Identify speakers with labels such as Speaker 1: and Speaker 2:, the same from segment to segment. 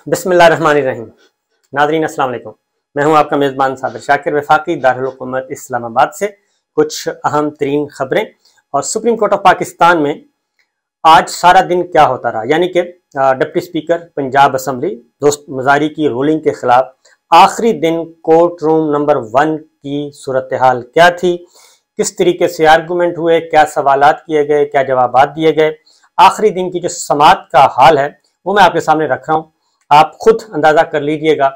Speaker 1: बिस्मिल्लाहिर्रहमानिर्रहीम। नाज़रीन अस्सलाम वालेकुम। मैं हूं आपका मेज़बान साबिर शाकिर, वफाकी दारुल हुकूमत इस्लामाबाद से कुछ अहम तरीन खबरें। और सुप्रीम कोर्ट ऑफ पाकिस्तान में आज सारा दिन क्या होता रहा, यानी कि डिप्टी स्पीकर पंजाब असम्बली दोस्त मुजारी की रूलिंग के खिलाफ आखिरी दिन कोर्ट रूम नंबर 1 की सूरत हाल क्या थी, किस तरीके से आर्गूमेंट हुए, क्या सवालात किए गए, क्या जवाबात दिए गए, आखिरी दिन की जो समात का हाल है वो मैं आपके सामने रख रहा हूँ। आप खुद अंदाजा कर लीजिएगा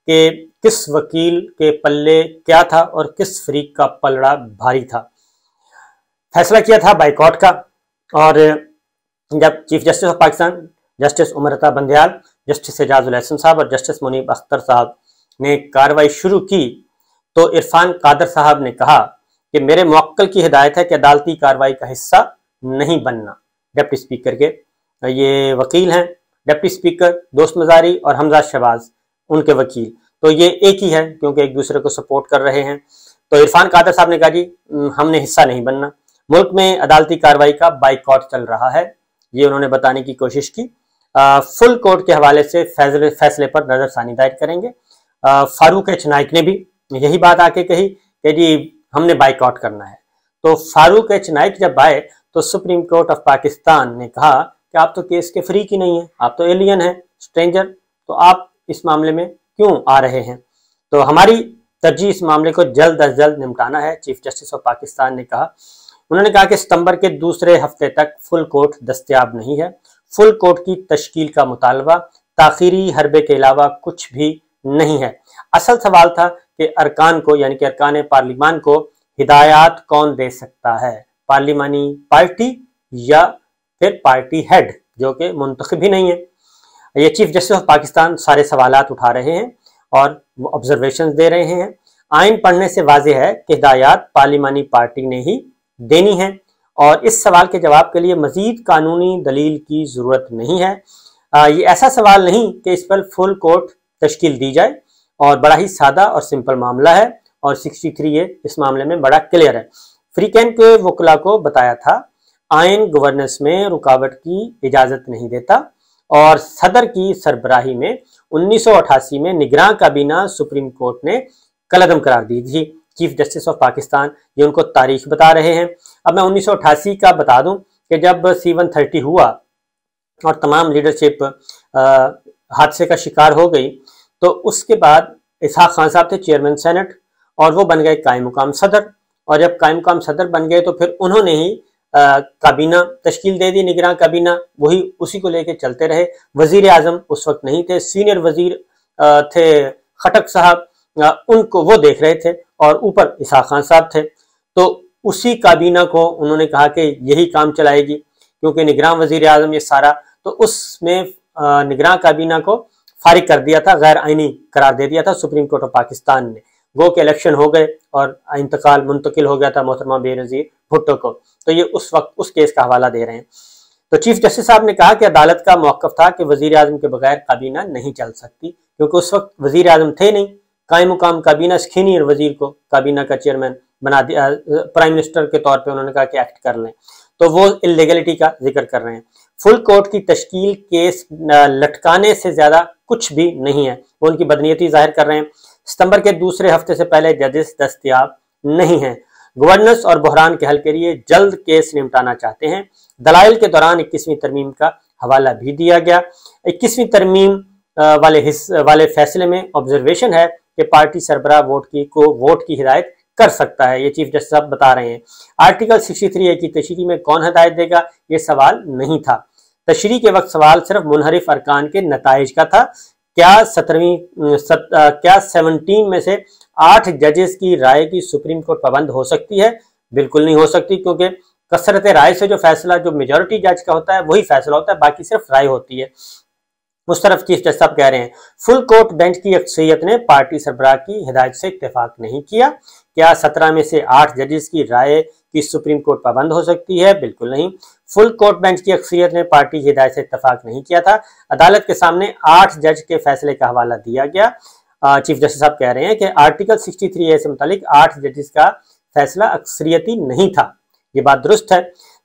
Speaker 1: कि किस वकील के पल्ले क्या था और किस फरीक का पलड़ा भारी था। फैसला किया था बाइकॉट का, और जब chief justice of Pakistan justice Umar Ata Bandial, justice Ejazul Ehsan साहब और जस्टिस मुनीब अख्तर साहब ने कार्रवाई शुरू की तो इरफान कादर साहब ने कहा कि मेरे मुवक्किल की हिदायत है कि अदालती कार्रवाई का हिस्सा नहीं बनना। डिप्टी स्पीकर के ये वकील हैं, डिप्टी स्पीकर दोस्त मुजारी और हमजा शहबाज उनके वकील, तो ये एक ही है क्योंकि एक दूसरे को सपोर्ट कर रहे हैं। तो इरफान कादर साहब ने कहा जी हमने हिस्सा नहीं बनना, मुल्क में अदालती कार्रवाई का बाइकॉट चल रहा है, ये उन्होंने बताने की कोशिश की। फुल कोर्ट के हवाले से फैसले पर नजरसानी दायर करेंगे। फारूक एच नाइक ने भी यही बात आके कही कि जी हमने बाइकआउट करना है। तो फारूक एच नाइक जब आए तो सुप्रीम कोर्ट ऑफ पाकिस्तान ने कहा कि आप तो केस के फरीक ही नहीं है, आप तो एलियन हैं, स्ट्रेंजर, तो आप इस मामले में क्यों आ रहे हैं। तो हमारी तरजीह इस मामले को जल्द अज जल्द निपटाना है, चीफ जस्टिस ऑफ पाकिस्तान ने कहा। उन्होंने कहा कि सितंबर के दूसरे हफ्ते तक फुल कोर्ट दस्तयाब नहीं है, फुल कोर्ट की तश्कील का मुतालबा ताखीरी हरबे के अलावा कुछ भी नहीं है। असल सवाल था कि अरकान को, यानी कि अरकान पार्लिमान को हिदायत कौन दे सकता है, पार्लिमानी पार्टी या फिर पार्टी हेड जो कि मुंतखब ही नहीं है। ये चीफ जस्टिस ऑफ पाकिस्तान सारे सवालात उठा रहे हैं और ऑब्जर्वेशन दे रहे हैं। आइन पढ़ने से वाज़ेह है कि हिदायत पार्लिमानी पार्टी ने ही देनी है और इस सवाल के जवाब के लिए मजीद कानूनी दलील की जरूरत नहीं है। ये ऐसा सवाल नहीं कि इस पर फुल कोर्ट तश्कील दी जाए, और बड़ा ही सादा और सिंपल मामला है और 63 इस मामले में बड़ा क्लियर है। फ्रीकैन के वकला को बताया था आइन गवर्नेंस में रुकावट की इजाजत नहीं देता, और सदर की सरबराही में 1988 में निगरान काबीना सुप्रीम कोर्ट ने कलअदम करार दी थी। चीफ जस्टिस ऑफ पाकिस्तान ये उनको तारीख बता रहे हैं। अब मैं 1988 का बता दूं कि जब C-130 हुआ और तमाम लीडरशिप हादसे का शिकार हो गई, तो उसके बाद इसहाक खान साहब थे चेयरमैन सेनेट और वो बन गए कायम मुकाम सदर, और जब कायम मुकाम सदर बन गए तो फिर उन्होंने ही काबीना तश्कील दे दी, निगरान काबीना, वही उसी को लेके चलते रहे। वजीर आजम उस वक्त नहीं थे, सीनियर वजीर थे खटक साहब, उनको वो देख रहे थे, और ऊपर इसहाक खान साहब थे। तो उसी काबीना को उन्होंने कहा कि यही काम चलाएगी, क्योंकि निगरान वजीर आजम ये सारा, तो उसमें निगरान काबीना को फारिग कर दिया था, गैर आइनी करार दे दिया था सुप्रीम कोर्ट ऑफ पाकिस्तान ने। गो के इलेक्शन हो गए और इंतकाल मुंतकिल हो गया था मोहतरमा बेनज़ीर भुट्टो को, तो ये उस वक्त उस केस का हवाला दे रहे हैं। तो चीफ जस्टिस साहब ने कहा कि अदालत का मौक़िफ़ था कि वजीर आजम के बगैर काबीना नहीं चल सकती, क्योंकि उस वक्त वजीर आजम थे नहीं, कायम मुकाम काबीना सीनियर वजीर को काबीना का चेयरमैन बना दिया, प्राइम मिनिस्टर के तौर पर उन्होंने कहा कि एक्ट कर लें, तो वो इलीगलिटी का जिक्र कर रहे हैं। फुल कोर्ट की तश्कील केस लटकाने से ज्यादा कुछ भी नहीं है, वो उनकी बदनीयती जाहिर कर रहे हैं। सितंबर के दूसरे हफ्ते से पहले जजेस दस्तयाब नहीं है। गवर्नेंस और बहरान के हल के लिए जल्द केस निपटाना चाहते हैं। दलाइल के दौरान 21वीं तरमीम का हवाला भी दिया गया। 21वीं तरमीम वाले फैसले में ऑब्जर्वेशन है कि पार्टी सरबराह वोट की हिदायत कर सकता है, ये चीफ जस्टिस साहब बता रहे हैं। आर्टिकल 63A की तशरीह में कौन हिदायत देगा, ये सवाल नहीं था। तशरीह के वक्त सवाल सिर्फ मुनहरिफ अरकान के नताइज का था। क्या 17 में से 8 जजेस की राय की सुप्रीम कोर्ट पाबंद हो सकती है? बिल्कुल नहीं हो सकती, क्योंकि कसरत राय से जो फैसला, जो मेजॉरिटी जज का होता है वही फैसला होता है, बाकी सिर्फ राय होती है। उस तरफ चीफ जस्टिस साहब कह रहे हैं फुल कोर्ट बेंच की अक्सरियत ने पार्टी सरबराह की हिदायत से इत्तेफाक नहीं किया। क्या 17 में से 8 जजेस की राय की सुप्रीम कोर्ट पाबंद हो सकती है? बिल्कुल नहीं। फुल कोर्ट बेंच की अक्सरियत ने पार्टी की हिदायत से इत्तेफाक नहीं किया था। अदालत के सामने 8 जज के फैसले का हवाला दिया गया। चीफ जस्टिस साहब कह रहे हैं कि आर्टिकल 63A से मुतालिक 8 जजेस का फैसला अक्सरियती नहीं था, ये बात दुरुस्त है।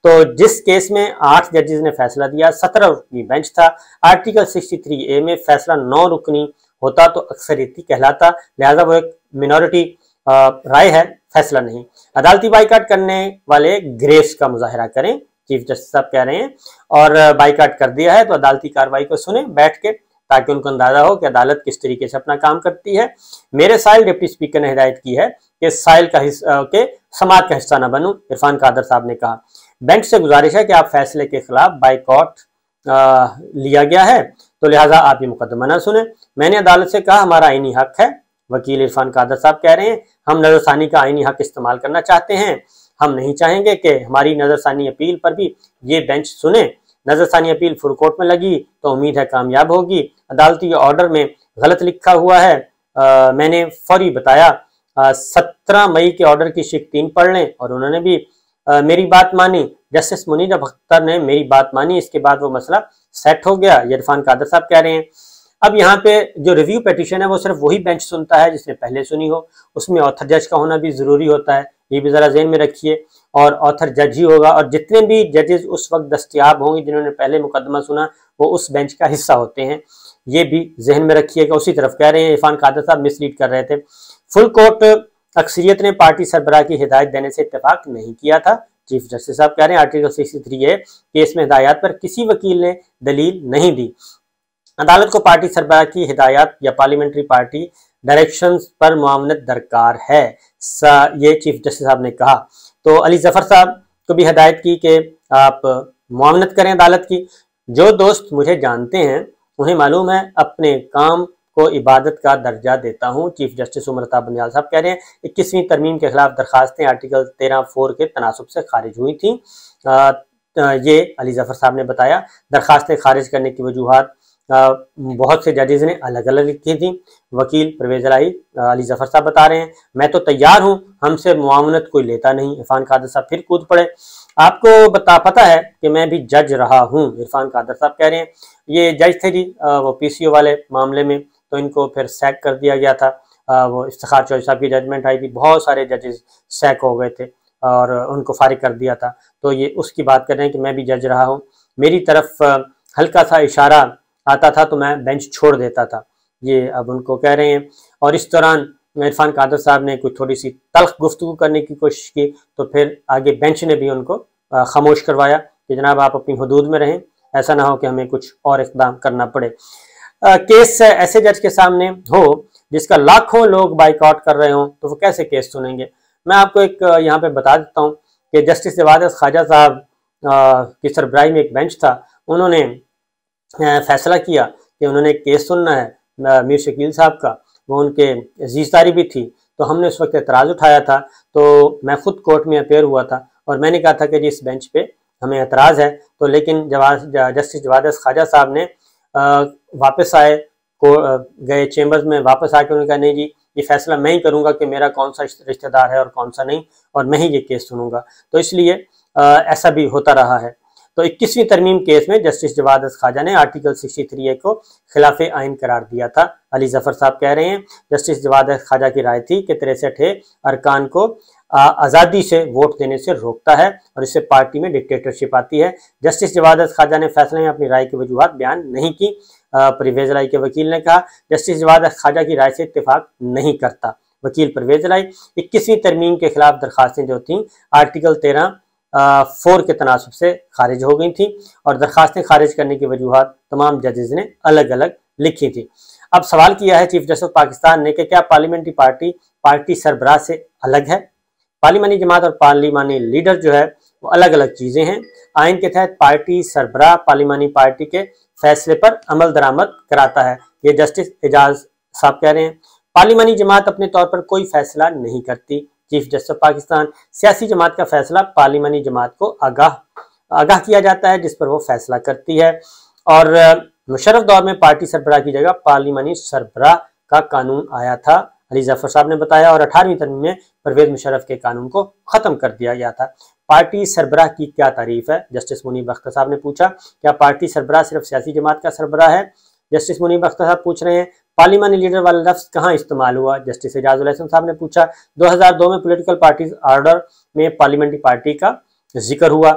Speaker 1: तो जिस केस में 8 जजेस ने फैसला दिया, 17 रुकनी बेंच था, आर्टिकल 63A में फैसला 9 रुकनी होता तो अक्सरियती कहलाता, लिहाजा वो एक मिनॉरिटी राय है, फैसला नहीं। अदालती बाइकाट करने वाले ग्रेस का मुजाहरा करें, चीफ जस्टिस साहब कह रहे हैं, और बाइकाट कर दिया है तो अदालती कार्रवाई को सुने बैठ के, ताकि उनको अंदाजा हो कि अदालत किस तरीके से अपना काम करती है। मेरे साइल डिप्टी स्पीकर ने हिदायत की है कि साइल का हिस्सा के समात का हिस्सा न बनूं, इरफान कादर साहब ने कहा। बेंच से गुजारिश है कि आप फैसले के खिलाफ बाइकॉट लिया गया है तो लिहाजा आप ये मुकदमा न सुने। मैंने अदालत से कहा हमारा आईनी हक है, वकील इरफान कादर साहब कह रहे हैं, हम नजरसानी का आईनी हक इस्तेमाल करना चाहते हैं, हम नहीं चाहेंगे कि हमारी नजरसानी अपील पर भी ये बेंच सुने। नजरसानी अपील फुल कोर्ट में लगी तो उम्मीद है कामयाब होगी। अदालती ऑर्डर में गलत लिखा हुआ है, मैंने फौरी बताया। 17 मई के ऑर्डर की शिक 3 पढ़ लें, और उन्होंने भी मेरी बात मानी। जस्टिस मुनीर अख्तर ने मेरी बात मानी, इसके बाद वो मसला सेट हो गया, इरफान कादर साहब कह रहे हैं। अब यहाँ पे जो रिव्यू पिटीशन है वो सिर्फ वही बेंच सुनता है जिसने पहले सुनी हो, उसमें ऑथर जज का होना भी जरूरी होता है, ये भी जरा ज़हन में रखिए। और ऑथर जज ही होगा, और जितने भी जजेस उस वक्त दस्तयाब होंगे जिन्होंने पहले मुकदमा सुना वो उस बेंच का हिस्सा होते हैं, ये भी जहन में रखिएगा। उसी तरफ कह रहे हैं इरफान कादर साहब मिसलीड कर रहे थे। फुल कोर्ट अक्सरियत ने पार्टी सरबराह की हिदायत देने से इत्तेफाक नहीं किया था, चीफ जस्टिस साहब कह रहे हैं। आर्टिकल 63A केस में हिदायत पर किसी वकील ने दलील नहीं दी। अदालत को पार्टी सरबराह की हिदायत या पार्लियामेंट्री पार्टी डायरेक्शंस पर मुआवनत दरकार है, ये चीफ जस्टिस साहब ने कहा। तो अली जफर साहब को भी हिदायत की कि आप मुआवनत करें अदालत की। जो दोस्त मुझे जानते हैं उन्हें मालूम है अपने काम को इबादत का दर्जा देता हूं, चीफ जस्टिस उमर अता बंदियाल साहब कह रहे हैं। 21वीं तरमीम के खिलाफ दरखास्तें आर्टिकल 13(4) के तनासुब से खारिज हुई थी, ये अली जफर साहब ने बताया। दरखास्तें खारिज करने की वजूहात बहुत से जजेज ने अलग अलग लिखी थी। वकील परवेज इलाही अली जफर साहब बता रहे हैं मैं तो तैयार हूं, हमसे मुआवनत कोई लेता नहीं। इरफान कादर साहब फिर कूद पड़े, आपको पता है कि मैं भी जज रहा हूं, इरफान कादर साहब कह रहे हैं। ये जज थे जी वो PCO वाले मामले में, तो इनको फिर सैक कर दिया गया था। वो इफ्तिखार चौधरी साहब की जजमेंट आई थी, बहुत सारे जजेस सैक हो गए थे और उनको फारिग कर दिया था। तो ये उसकी बात कर रहे हैं कि मैं भी जज रहा हूँ, मेरी तरफ हल्का सा इशारा आता था तो मैं बेंच छोड़ देता था, ये अब उनको कह रहे हैं। और इस दौरान इरफान कादर साहब ने कुछ थोड़ी सी तल्ख गुफ्तगू करने की कोशिश की, तो फिर आगे बेंच ने भी उनको खामोश करवाया कि जनाब आप अपनी हदूद में रहें, ऐसा ना हो कि हमें कुछ और इक़दाम करना पड़े। केस ऐसे जज के सामने हो जिसका लाखों लोग बाइकआउट कर रहे हों तो वो कैसे केस सुनेंगे। मैं आपको एक यहाँ पे बता देता हूँ कि जस्टिस जवाद ख्वाजा साहब की सरबराही में एक बेंच था, उन्होंने फैसला किया कि उन्होंने एक केस सुनना है मीर शकील साहब का, वो उनके अजीज़दारी भी थी, तो हमने उस वक्त एतराज़ उठाया था। तो मैं खुद कोर्ट में अपेयर हुआ था और मैंने कहा था कि जी इस बेंच पे हमें एतराज़ है, तो लेकिन जस्टिस जवाद ख्वाजा साहब ने वापस आए, गए चेम्बर्स में, वापस आके उन्होंने कहा नहीं जी ये फैसला मैं ही करूँगा कि मेरा कौन सा रिश्तेदार है और कौन सा नहीं, और मैं ही ये केस सुनूंगा। तो इसलिए ऐसा भी होता रहा है। तो 21वीं तरमीम केस में जस्टिस जवाद ख्वाजा ने आर्टिकल 63A को खिलाफ आइन करार दिया था। अली जफर साहब कह रहे हैं जस्टिस जवाद ख्वाजा की राय थी कि 63A अरकान को आज़ादी से वोट देने से रोकता है और इससे पार्टी में डिक्टेटरशिप आती है। जस्टिस जवाद ख्वाजा ने फैसले में अपनी राय की वजूहात बयान नहीं की। परवेज इलाही के वकील ने कहा जस्टिस जवाद ख्वाजा की राय से इत्तेफाक नहीं करता। वकील परवेज इलाही 21वीं तरमीम के खिलाफ दरखास्तें जो थी आर्टिकल 13(4) के तनासुब से खारिज हो गई थी और दरखास्तें खारिज करने की वजूहात तमाम जजेस ने अलग अलग लिखी थी। अब सवाल किया है चीफ जस्टिस पाकिस्तान ने कि क्या पार्लियामेंट्री पार्टी पार्टी सरबराह से अलग है। पार्लिमानी जमात और पार्लिमानी लीडर जो है वो अलग अलग चीजें हैं। आइन के तहत पार्टी सरबराह पार्लिमानी पार्टी के फैसले पर अमल दरामद कराता है, ये जस्टिस एजाज साहब कह रहे हैं। पार्लिमानी जमात अपने तौर पर कोई फैसला नहीं करती। चीफ जस्टिस पाकिस्तान सियासी जमात का फैसला पार्लिमानी जमात को आगाह किया जाता है जिस पर वो फैसला करती है। और मुशर्रफ दौर में पार्टी सरबराह की जगह पार्लिमानी सरबराह का कानून आया था, अली जफर साहब ने बताया, और 18वीं तरमीम में परवेज मुशर्रफ के कानून को खत्म कर दिया गया था। पार्टी सरबराह की क्या तारीफ है, जस्टिस मुनीब अख्तर साहब ने पूछा। क्या पार्टी सरबराह सिर्फ सियासी जमात का सरबराह है, जस्टिस मुनीब अख्तर साहब पूछ रहे हैं। पार्लिमानी लीडर वाला लफ्ज कहाँ इस्तेमाल हुआ, जस्टिस एजाजुल हसन साहब ने पूछा। 2002 में पॉलिटिकल पार्टीज ऑर्डर में पार्लियामेंट्री पार्टी का जिक्र हुआ,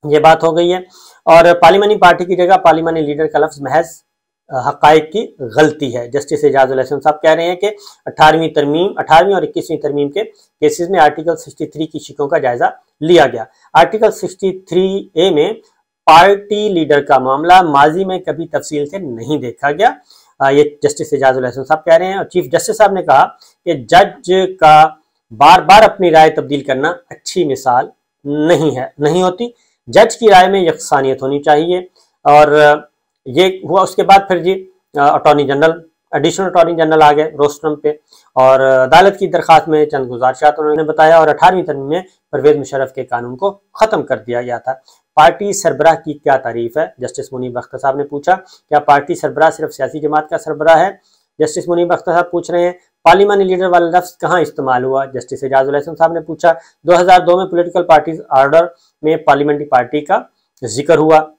Speaker 1: ये बात हो गई है। और पार्लिमानी पार्टी की जगह पार्लिमानी लीडर का लफ्ज महज हकायक की गलती है। जस्टिस एजाजुल हसन साहब कह रहे हैं कि 18वीं और 21वीं तरमीम के केसेस में आर्टिकल 63 की शिकों का जायजा लिया गया। आर्टिकल 63A में पार्टी लीडर का मामला माजी में कभी तफसील से नहीं देखा गया। ये जस्टिस एजाजुल हसन साहब कह रहे हैं। और चीफ जस्टिस साहब ने कहा कि जज का बार बार अपनी राय तब्दील करना अच्छी मिसाल नहीं होती। जज की राय में यकसानियत होनी चाहिए। और ये हुआ। उसके बाद फिर जी attorney general, additional attorney general आ गए रोस्ट्रम पे, और अदालत की दरखास्त में चंद गुजारिशात उन्होंने बताया। और 18वीं तरमीम में परवेज मुशर्रफ के कानून को खत्म कर दिया गया था। पार्टी सरबराह की क्या तारीफ है, जस्टिस मुनीब अख्तर साहब ने पूछा। क्या पार्टी सरबराह सिर्फ सियासी जमात का सरबराह है, जस्टिस मुनीब अख्तर साहब पूछ रहे हैं। पार्लिमानी लीडर वाला लफ्ज कहाँ इस्तेमाल हुआ, जस्टिस एजाजुल हसन साहब ने पूछा। 2002 में पॉलिटिकल पार्टीज ऑर्डर में पार्लियामेंट्री पार्टी का जिक्र हुआ।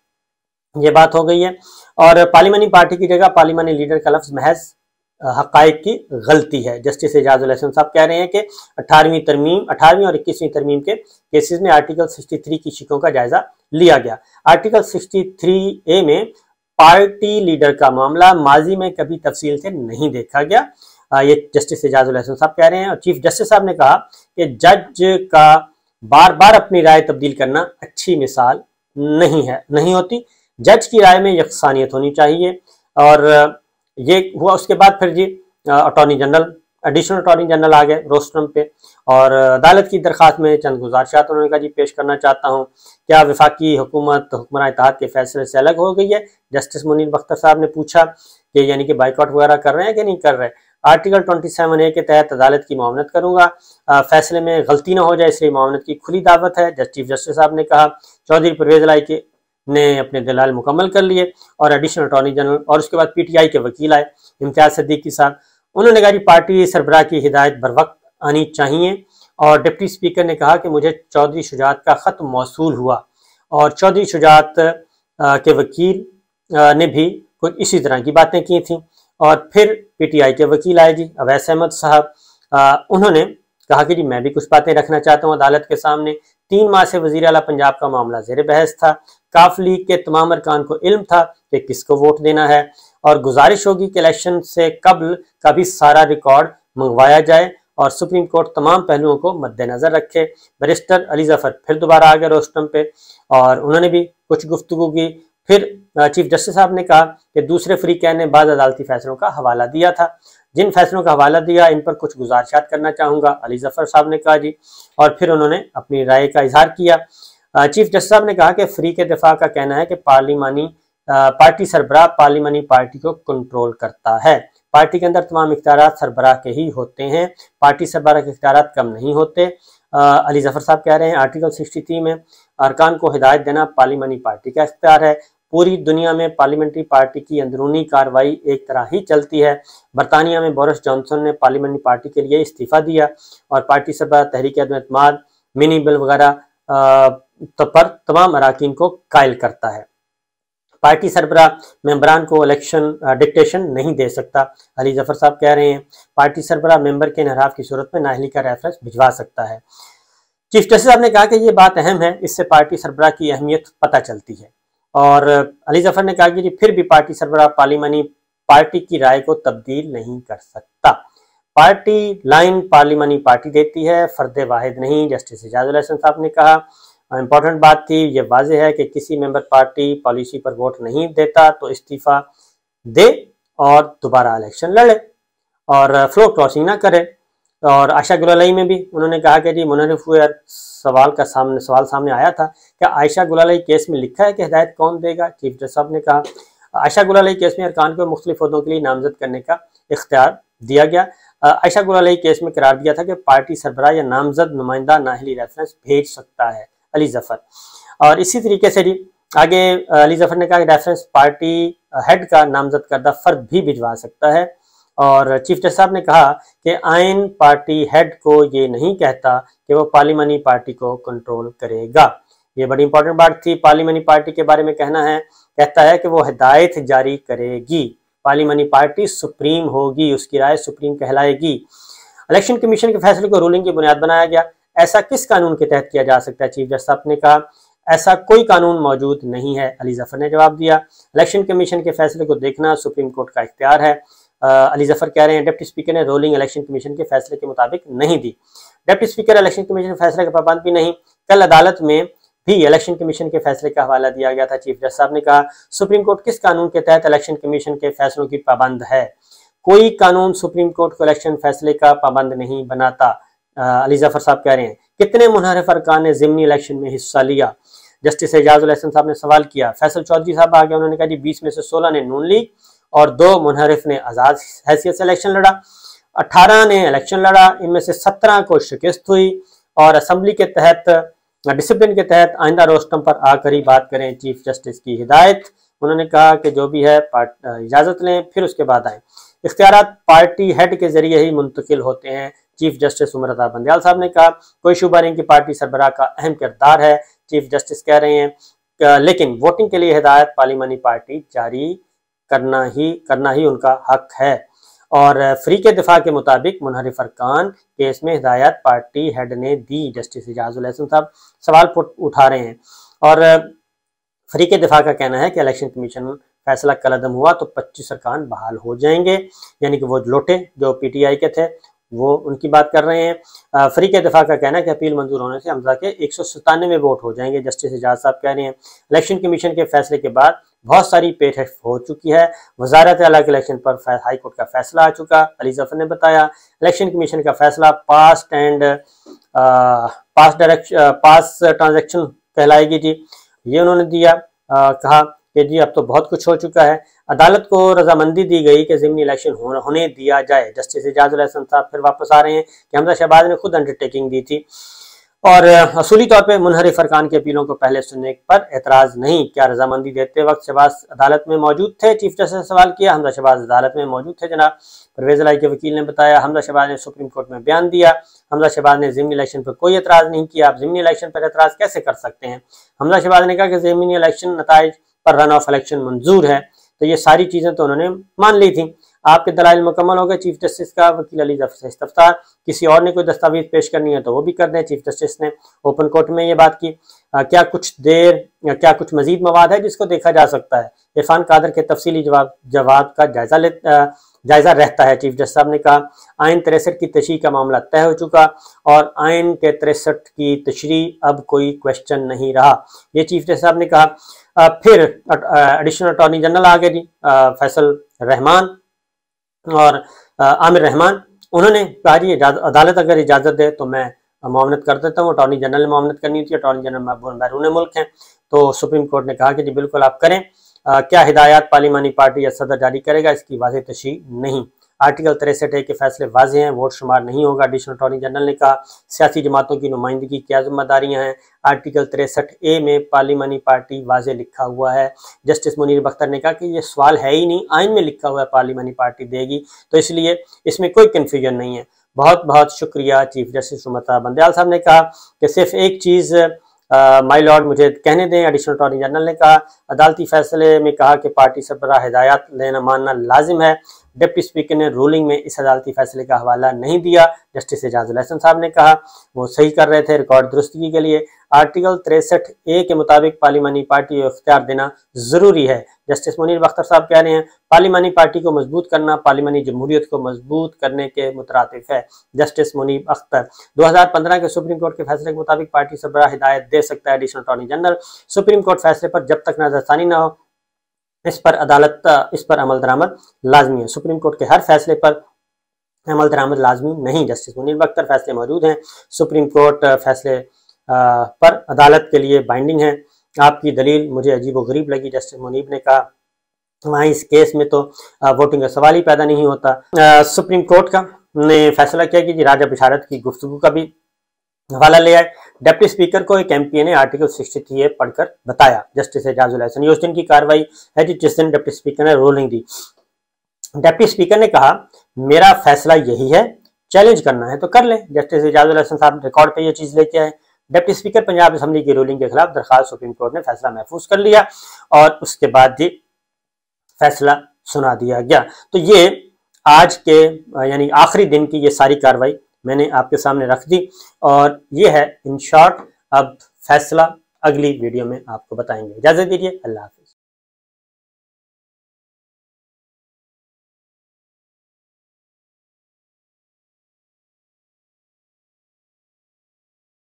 Speaker 1: ये बात हो गई है। और पार्लिमानी पार्टी की जगह पार्लिमानी लीडर का लफ्ज महज हकायक की गलती है। जस्टिस एजाजुल हसन साहब कह रहे हैं कि 18वीं और 21वीं तरमीम के केसेस में आर्टिकल 63 की शिकों का जायजा लिया गया। आर्टिकल 63A में पार्टी लीडर का मामला माजी में कभी तफसील से नहीं देखा गया। ये जस्टिस एजाजुल हसन साहब कह रहे हैं। और चीफ जस्टिस साहब ने कहा कि जज का बार बार अपनी राय तब्दील करना अच्छी मिसाल नहीं होती। जज की राय में यकसानियत होनी चाहिए। और ये हुआ। उसके बाद फिर जी attorney general, additional attorney general आ गए रोस्ट्रम पे, और अदालत की दरखास्त में चंद गुजारिशात उन्होंने कहा जी पेश करना चाहता हूँ। क्या वफाकी हुकूमत हुक्मरान इत्तेहाद के फैसले से अलग हो गई है, जस्टिस मुनीब अख्तर साहब ने पूछा। कि यानी कि बाइकआउट वगैरह कर रहे हैं कि नहीं कर रहे। आर्टिकल 27A के तहत अदालत की मुआवनत करूंगा, फैसले में गलती ना हो जाए इसलिए मुआवनत की खुली दावत है, चीफ जस्टिस साहब ने कहा। चौधरी परवेज लाई के ने अपने दलाल मुकम्मल कर लिए। और एडिशनल अटॉर्नी जनरल और उसके बाद PTI के वकील आए इम्तियाज सिद्दीकी साहब। उन्होंने कहा कि पार्टी सरबराह की हिदायत बर वक्त आनी चाहिए। और डिप्टी स्पीकर ने कहा कि मुझे चौधरी शुजात का खत मौसूल हुआ, और चौधरी शुजात के वकील ने भी कुछ इसी तरह की बातें की थी। और फिर PTI के वकील आए जी अवैस अहमद साहब। उन्होंने कहा कि जी मैं भी कुछ बातें रखना चाहता हूँ अदालत के सामने। 3 माह से वजीर आला पंजाब का मामला ज़ेर बहस था। काफ लीग के तमाम अरकान को इल्म था कि किसको वोट देना है, और गुजारिश होगी कि इलेक्शन से कबल का भी सारा रिकॉर्ड मंगवाया जाए और सुप्रीम कोर्ट तमाम पहलुओं को मद्देनजर रखे। बैरिस्टर अली जफर फिर दोबारा आ गए रोस्टम पे, और उन्होंने भी कुछ गुफ्तगू की। फिर चीफ जस्टिस साहब ने कहा कि दूसरे फ्रीकैन ने बाद अदालती फैसलों का हवाला दिया था। जिन फैसलों का हवाला दिया इन पर कुछ गुजारिशात करना चाहूँगा, अली जफर साहब ने कहा जी। और फिर उन्होंने अपनी राय का इजहार किया। चीफ जस्टिस साहब ने कहा कि फ्री के दिफा का कहना है कि पार्टी सरबराह पार्लिमानी पार्टी को कंट्रोल करता है। पार्टी के अंदर तमाम इख्तियारात सरबराह के ही होते हैं, पार्टी सरबराह के इख्तियारात कम नहीं होते। अली जफर साहब कह रहे हैं आर्टिकल 63 में अरकान को हिदायत देना पार्लिमानी पार्टी का इख्तियार है। पूरी दुनिया में पार्लियामेंट्री पार्टी की अंदरूनी कार्रवाई एक तरह ही चलती है। बरतानिया में बोरिस जॉनसन ने पार्लियामेंट्री पार्टी के लिए इस्तीफा दिया, और पार्टी सरबराह तहरीक अदम-ए-एतमाद मिनी बिल वगैरह पर तमाम अराकीन को कायल करता है। पार्टी सरबराह मेंबरान को इलेक्शन डिक्टेशन नहीं दे सकता। अली जफर साहब कह रहे हैं पार्टी सरबराह मेंबर के इनहराफ की सूरत में नाअहली का रेफरेंस भिजवा सकता है। चीफ जस्टिस साहब ने कहा कि ये बात अहम है, इससे पार्टी सरबराह की अहमियत पता चलती है। और अली जफर ने कहा कि फिर भी पार्टी सरबराह पार्लिमानी पार्टी की राय को तब्दील नहीं कर सकता। पार्टी लाइन पार्लिमानी पार्टी देती है, फर्द वाहिद नहीं। जस्टिस एजाजुल हसन साहब ने कहा इंपॉर्टेंट बात थी, ये वाज़ेह है कि किसी मेंबर पार्टी पॉलिसी पर वोट नहीं देता तो इस्तीफा दे और दोबारा इलेक्शन लड़े और फ्लोर क्रॉसिंग ना करे। और आयशा गुलालाई में भी उन्होंने कहा कि जी मुनरिफ हुए सवाल सामने आया था, क्या आयशा गुलालाई केस में लिखा है कि हिदायत कौन देगा। चीफ जस्टिस साहब ने कहा आयशा गुलालाई केस में अरकान को मुख्तलिफ ओहदों के लिए नामजद करने का इख्तियार दिया गया। आयशा गुलालाई केस में करार दिया था कि पार्टी सरबराह या नामजद नुमाइंदा नाअहली रेफरेंस भेज सकता है अली जफर। और इसी तरीके से जी आगे अली जफर ने कहा कि रेफरेंस पार्टी हेड का नामजद करदा फर्द भी भिजवा सकता है। और चीफ जस्टिस साहब ने कहा कि आइन पार्टी हेड को ये नहीं कहता कि वो पार्लिमानी पार्टी को कंट्रोल करेगा। ये बड़ी इंपॉर्टेंट बात थी। पार्लिमानी पार्टी के बारे में कहता है कि वो हिदायत जारी करेगी, पार्लिमानी पार्टी सुप्रीम होगी, उसकी राय सुप्रीम कहलाएगी। इलेक्शन कमीशन के फैसले को रूलिंग की बुनियाद बनाया गया। ऐसा किस कानून के तहत किया जा सकता है। चीफ जस्टिस साहब ने कहा ऐसा कोई कानून मौजूद नहीं है, अली जफर ने जवाब दिया। इलेक्शन कमीशन के फैसले को देखना सुप्रीम कोर्ट का इख्तियार है। अली जफर कह रहे हैं डिप्टी स्पीकर ने रूलिंग इलेक्शन कमीशन के फैसले के मुताबिक नहीं दी। डिप्टी स्पीकर इलेक्शन कमीशन के फैसले का पाबंद भी नहीं। कल अदालत में भी इलेक्शन कमीशन के फैसले का हवाला दिया गया था। चीफ जस्टिस साहब ने कहा सुप्रीम कोर्ट किस कानून के तहत इलेक्शन कमीशन के फैसलों की पाबंद है? कोई कानून सुप्रीम कोर्ट को इलेक्शन फैसले का पाबंद नहीं बनाता। अली जफर साहब कह रहे हैं कितने मुनहरिफ अरकान ने ज़िमनी इलेक्शन में हिस्सा लिया? जस्टिस एजाजुल हसन साहब ने सवाल किया। फैसल चौधरी साहब आ गए, उन्होंने कहा जी 20 में से 16 ने नून लीग और 2 मुनहरिफ ने आज़ाद हैसियत से इलेक्शन लड़ा। 18 ने इलेक्शन लड़ा, इनमें से 17 को शिकस्त हुई और असम्बली के तहत डिसिप्लिन के तहत आइंदा रोस्टम पर आकर ही बात करें। चीफ जस्टिस की हिदायत। उन्होंने कहा कि जो भी है इजाजत लें फिर उसके बाद आए। इख्तियारात पार्टी हेड के जरिए ही मुंतकिल होते हैं। चीफ जस्टिस उमर अता बंदयाल साहब ने कहा कोई शुबा नहीं कि पार्टी सरबराह का अहम किरदार है। चीफ जस्टिस कह रहे हैं लेकिन वोटिंग के लिए हिदायत पार्लिमानी पार्टी जारी करना ही उनका हक है। और फ्री के दिफा के मुताबिक मुनहरिफ अरकान केस में हिदायत पार्टी हेड ने दी। जस्टिस एजाजुल हसन साहब सवाल उठा रहे हैं और फ्री के दिफा का कहना है कि इलेक्शन कमीशन फैसला कलअदम हुआ तो 25 अरकान बहाल हो जाएंगे, यानी कि वो लोटे जो पीटीआई के थे वो उनकी बात कर रहे हैं। फ्री के दिफा का कहना है कि अपील मंजूर होने से हमजा के 197 वोट हो जाएंगे। जस्टिस एजाज साहब कह रहे हैं इलेक्शन कमीशन के फैसले के बाद बहुत सारी पेश हो चुकी है। वजारत आला के इलेक्शन पर हाई कोर्ट का फैसला आ चुका। अली जफर ने बताया इलेक्शन कमीशन का फैसला पास ट्रांजेक्शन कहलाएगी जी, ये उन्होंने दिया। कहा कि जी अब तो बहुत कुछ हो चुका है। अदालत को रजामंदी दी गई कि ज़िमनी इलेक्शन होने दिया जाए। जस्टिस एजाजुल हसन साहब फिर वापस आ रहे हैं कि हमजा शहबाज ने खुद अंडरटेकिंग दी थी और असूली तौर पे मुनहरिफ अरकान के अपीलों को पहले सुनने पर एतराज नहीं। क्या रजामंदी देते वक्त शहबाज अदालत में मौजूद थे? चीफ जस्टिस ने सवाल किया। हमजा शहबाज अदालत में मौजूद थे जनाब। परवेज इलाही के वकील ने बताया हमजा शहबाज ने सुप्रीम कोर्ट में बयान दिया। हमजा शहबाज ने ज़िमनी इलेक्शन पर कोई एतराज नहीं किया। आप ज़िमनी इलेक्शन पर एतराज कैसे कर सकते हैं? हमजा शहबाज ने कहा कि ज़िमनी इलेक्शन नताइज पर रन ऑफ इलेक्शन मंजूर है। तो ये सारी चीजें तो उन्होंने मान ली थी। आपके दलाइल मुकम्मल हो गए। चीफ जस्टिस का वकील अली जफर से इस्तफ्तार। किसी और ने कोई दस्तावेज पेश करनी है तो वो भी कर दें। चीफ जस्टिस ने ओपन कोर्ट में ये बात की। क्या कुछ मजीद मवाद है जिसको देखा जा सकता है? इरफान कादर के तफसीली जवाब का जायजा रहता है। चीफ जस्टिस साहब ने कहा आइन 63 की तशरीह का मामला तय हो चुका और आइन के 63 की तशरीह अब कोई क्वेश्चन नहीं रहा। ये चीफ जस्टिस साहब ने कहा। फिर एडिशनल अटॉर्नी जनरल आ गए जी फैसल रहमान और आमिर रहमान। उन्होंने कहा जी अदालत अगर इजाज़त दे तो मैं मामनत कर देता हूँ। अटॉर्नी जनरल ने मामनत करनी थी, अटॉर्नी जनरल बैरून मुल्क हैं, तो सुप्रीम कोर्ट ने कहा कि जी बिल्कुल आप करें। क्या हिदायत पार्लिमानी पार्टी या सदर जारी करेगा, इसकी वाज़ेह तशरीह नहीं। आर्टिकल 63A के फैसले वाजे हैं, वोट शुमार नहीं होगा। एडिशनल अटॉर्नी जनरल ने कहा सियासी जमातों की नुमाइंदगी क्या जिम्मेदारियां हैं। आर्टिकल 63A में पार्लिमानी पार्टी वाजे लिखा हुआ है। जस्टिस मुनीर बख्तर ने कहा कि ये सवाल है ही नहीं, आइन में लिखा हुआ है पार्लिमानी पार्टी देगी, तो इसलिए इसमें कोई कन्फ्यूजन नहीं है। बहुत बहुत शुक्रिया। चीफ जस्टिस उमर अता बंदयाल साहब ने कहा कि सिर्फ एक चीज़ माय लॉर्ड मुझे कहने दें। एडिशनल अटॉर्नी जनरल ने कहा अदालती फैसले में कहा कि पार्टी सरबराह हिदायत लेना मानना लाजिम है। डिप्टी स्पीकर ने रूलिंग में इस अदालती फैसले का हवाला नहीं दिया। जस्टिस एजाजुल हसन साहब ने कहा वो सही कर रहे थे रिकॉर्ड दुरुस्तगी के लिए। आर्टिकल 63A के मुताबिक पार्लिमानी पार्टी को इख्तियार देना जरूरी है। जस्टिस मुनीर बख्तर साहब कह रहे हैं पार्लिमानी पार्टी को मजबूत करना पार्लिमानी जमहूरियत को मजबूत करने के मुतरातिफ है। जस्टिस मुनीर अख्तर 2015 के सुप्रीम कोर्ट के फैसले के मुताबिक पार्टी सरबराह हिदायत दे सकता है additional attorney general. Supreme court फैसले पर जब तक नजरसानी न हो इस पर अमल दरामद लाजमी है। सुप्रीम कोर्ट के हर फैसले पर अमल दरामद लाजमी नहीं। जस्टिस मुनीर बख्तर फैसले मौजूद हैं। सुप्रीम कोर्ट फैसले पर अदालत के लिए बाइंडिंग है। आपकी दलील मुझे अजीब व गरीब लगी। जस्टिस मुनीब ने कहा वहाँ इस केस में तो वोटिंग का सवाल ही पैदा नहीं होता। सुप्रीम कोर्ट का ने फैसला किया कि राजा बिशारत की गुफ्तगू का भी हवाला ले आए। डिप्टी स्पीकर को एक एमपी ने आर्टिकल 63A पढ़कर बताया। जस्टिस एजाजुल हसन ये उस दिन की कार्रवाई है जिस दिन डिप्टी स्पीकर ने रूलिंग दी। डिप्टी स्पीकर ने कहा मेरा फैसला यही है, चैलेंज करना है तो कर ले। जस्टिस एजाजुल हसन साहब रिकॉर्ड पे ये चीज लेके आए। डिप्टी स्पीकर पंजाब असम्बली की रूलिंग के खिलाफ दरखास्त सुप्रीम कोर्ट ने फैसला महफूज कर लिया और उसके बाद ही फैसला सुना दिया गया। तो ये आज के यानी आखिरी दिन की ये सारी कार्रवाई मैंने आपके सामने रख दी और ये है इन शॉर्ट अब फैसला अगली वीडियो में आपको बताएंगे। इजाजत दीजिए, अल्लाह हाफ़िज़।